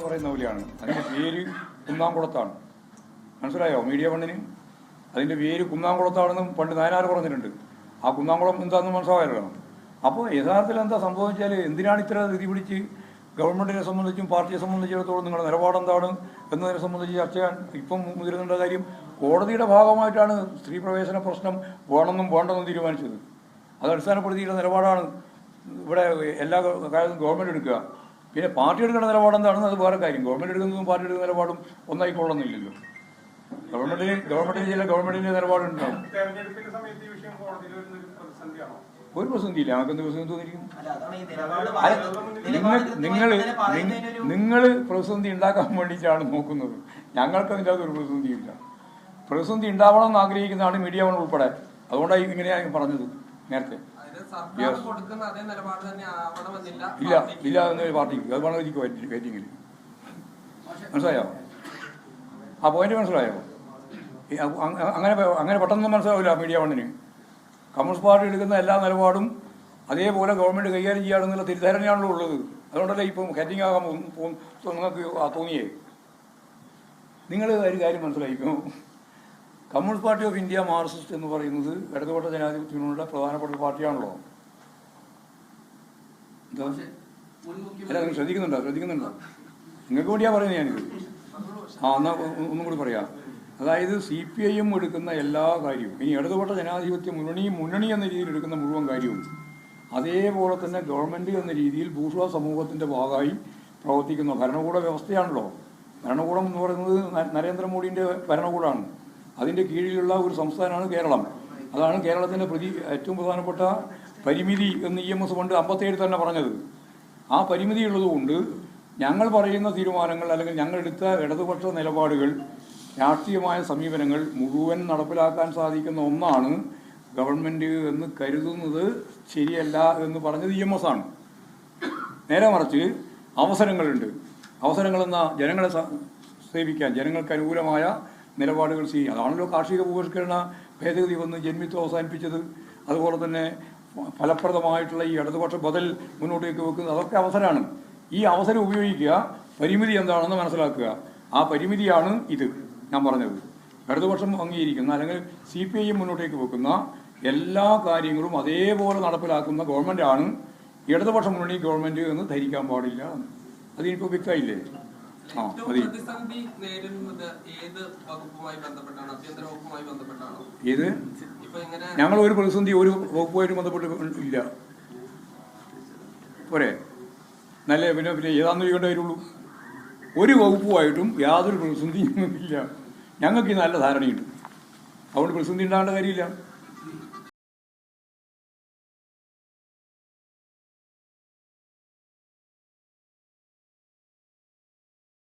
പറയുന്ന പോലെയാണ്. അതിൻ്റെ പേര് കുന്നാംകുളത്താണ്. മനസ്സിലായോ മീഡിയ വണ്ണിന്? അതിൻ്റെ പേര് കുന്നാംകുളത്താണെന്നും പണ്ട് നായനാർ പറഞ്ഞിട്ടുണ്ട്. ആ കുന്നാംകുളം എന്താണെന്ന് മനസ്സിലായല്ലോ. അപ്പോൾ യഥാർത്ഥത്തിൽ എന്താ സംഭവിച്ചാൽ എന്തിനാണ് ഇത്ര സ്ഥിതി പിടിച്ച് ഗവൺമെൻറ്റിനെ സംബന്ധിച്ചും പാർട്ടിയെ സംബന്ധിച്ചിടത്തോളം നിങ്ങളുടെ നിലപാടെന്താണ് എന്നതിനെ സംബന്ധിച്ച് ചർച്ച ചെയ്യാൻ ഇപ്പം മുതിരുന്നുണ്ട കാര്യം കോടതിയുടെ ഭാഗമായിട്ടാണ് സ്ത്രീ പ്രവേശന പ്രശ്നം വേണമെന്നും വേണ്ടെന്നും തീരുമാനിച്ചത്. അത് അടിസ്ഥാനപ്പെടുത്തിയിട്ടുള്ള നിലപാടാണ് ഇവിടെ എല്ലാ കാര്യവും ഗവൺമെൻറ് എടുക്കുക. പിന്നെ പാർട്ടി എടുക്കുന്ന നിലപാടെന്താണെന്ന് അത് വേറെ കാര്യം. ഗവൺമെൻറ് എടുക്കുന്നതും പാർട്ടി എടുക്കുന്ന നിലപാടും ഒന്നായിക്കൊള്ളുന്നില്ലല്ലോ. ഗവൺമെന്റിന്റെ നിലപാടുണ്ടാവും. ഒരു പ്രതിസന്ധിയില്ല. ഞങ്ങൾക്ക് എന്ത് പ്രതിസന്ധി തോന്നിയിരിക്കുന്നു? നിങ്ങൾ പ്രതിസന്ധി ഉണ്ടാക്കാൻ വേണ്ടിയിട്ടാണ് നോക്കുന്നത്. ഞങ്ങൾക്ക് അതിൻ്റെ അകത്ത് ഒരു പ്രതിസന്ധിയില്ല. പ്രതിസന്ധി ഉണ്ടാവണം എന്ന് ആഗ്രഹിക്കുന്നതാണ് മീഡിയ വൺ ഉൾപ്പെടെ. അതുകൊണ്ടാണ് ഇങ്ങനെയാണ് പറഞ്ഞത് നേരത്തെ. ഇല്ല എന്ന് പാർട്ടിക്ക് അത് വേണം കയറ്റിങ്ങിൽ. മനസ്സിലായോ? ആ പോയിന്റ് മനസ്സിലായോ? അങ്ങനെ പെട്ടെന്ന് മനസ്സിലാവില്ല മീഡിയ വണ്ണിന്. കമ്മ്യൂണിസ്റ്റ് പാർട്ടി എടുക്കുന്ന എല്ലാ നിലപാടും അതേപോലെ ഗവൺമെൻറ് കൈകാര്യം ചെയ്യാണെന്നുള്ള തിരിധാരണയാണല്ലോ ഉള്ളത്. അതുകൊണ്ടല്ലേ ഇപ്പം ഹെഡിങ് ആകാൻ നിങ്ങൾക്ക് തോന്നിയേ. നിങ്ങൾ ഒരു കാര്യം മനസ്സിലായിരിക്കും. Communist Party of India Marxist എന്ന് പറയുന്നത് ഇടതുപക്ഷ ജനാധിപത്യത്തിനുള്ള പ്രധാനപ്പെട്ട പാർട്ടിയാണല്ലോ. എന്താ അല്ല, നിങ്ങൾ ശ്രദ്ധിക്കുന്നുണ്ടോ? നിങ്ങൾക്ക് വേണ്ടിയാണ് പറയുന്നത് ഞാനിത്. എന്നാൽ ഒന്നും കൂടി പറയാം. അതായത് CPIM എടുക്കുന്ന എല്ലാ കാര്യവും, ഇനി ഇടതുപക്ഷ ജനാധിപത്യ മുന്നണി എന്ന രീതിയിൽ എടുക്കുന്ന മുഴുവൻ കാര്യവും അതേപോലെ തന്നെ ഗവൺമെൻറ് എന്ന രീതിയിൽ ബൂർഷ്വാ സമൂഹത്തിൻ്റെ ഭാഗമായി പ്രവർത്തിക്കുന്ന ഭരണകൂട വ്യവസ്ഥയാണല്ലോ. ഭരണകൂടം എന്ന് പറയുന്നത് നരേന്ദ്രമോദിൻ്റെ ഭരണകൂടമാണ്. അതിൻ്റെ കീഴിലുള്ള ഒരു സംസ്ഥാനമാണ് കേരളം. അതാണ് കേരളത്തിൻ്റെ ഏറ്റവും പ്രധാനപ്പെട്ട പരിമിതി എന്ന് EMS കൊണ്ട് 57 തന്നെ പറഞ്ഞത്. ആ പരിമിതി ഉള്ളതുകൊണ്ട് ഞങ്ങൾ പറയുന്ന തീരുമാനങ്ങൾ അല്ലെങ്കിൽ ഞങ്ങളെടുത്ത ഇടതുപക്ഷ നിലപാടുകൾ, രാഷ്ട്രീയമായ സമീപനങ്ങൾ മുഴുവൻ നടപ്പിലാക്കാൻ സാധിക്കുന്ന ഒന്നാണ് ഗവൺമെൻറ് എന്ന് കരുതുന്നത് ശരിയല്ല എന്ന് പറഞ്ഞത് EMS ആണ്. നേരെ മറിച്ച് അവസരങ്ങളുണ്ട്. അവസരങ്ങളെന്ന ജനങ്ങളെ സേവിക്കാൻ, ജനങ്ങൾക്ക് അനുകൂലമായ നിലപാടുകൾ ചെയ്യാം. അതാണല്ലോ കാർഷിക ഭൂപരിഷ്കരണ ഭേദഗതി വന്ന് ജന്മിത്വം അവസാനിപ്പിച്ചത്. അതുപോലെ തന്നെ ഫലപ്രദമായിട്ടുള്ള ഈ ഇടതുപക്ഷ ബദൽ മുന്നോട്ടേക്ക് വെക്കുന്നത്, അതൊക്കെ അവസരമാണ്. ഈ അവസരം ഉപയോഗിക്കുക, പരിമിതി എന്താണെന്ന് മനസ്സിലാക്കുക. ആ പരിമിതിയാണ് ഇത് ഞാൻ പറഞ്ഞത്. ഇടതുപക്ഷം അംഗീകരിക്കുന്ന അല്ലെങ്കിൽ CPIM മുന്നോട്ടേക്ക് വെക്കുന്ന എല്ലാ കാര്യങ്ങളും അതേപോലെ നടപ്പിലാക്കുന്ന ഗവൺമെൻറ്റാണ് ഇടതുപക്ഷ മുന്നണി ഗവൺമെൻറ് എന്ന് ധരിക്കാൻ പാടില്ല. അതിനിപ്പോൾ വ്യക്തമായില്ലേ? മതി. ഏത്? ഞങ്ങൾ ഒരു പ്രതിസന്ധി ഒരു വകുപ്പുമായിട്ട് ബന്ധപ്പെട്ട് ഇല്ല. പോരെ? നല്ല പിന്നെ ഏതാണെന്ന് ചോദിക്കേണ്ട കാര്യമുള്ളൂ. ഒരു വകുപ്പുമായിട്ടും യാതൊരു പ്രതിസന്ധിയും ഇല്ല. ഞങ്ങൾക്ക് ഈ നല്ല ധാരണയുണ്ട്. അതുകൊണ്ട് പ്രതിസന്ധി ഉണ്ടാകേണ്ട കാര്യമില്ല.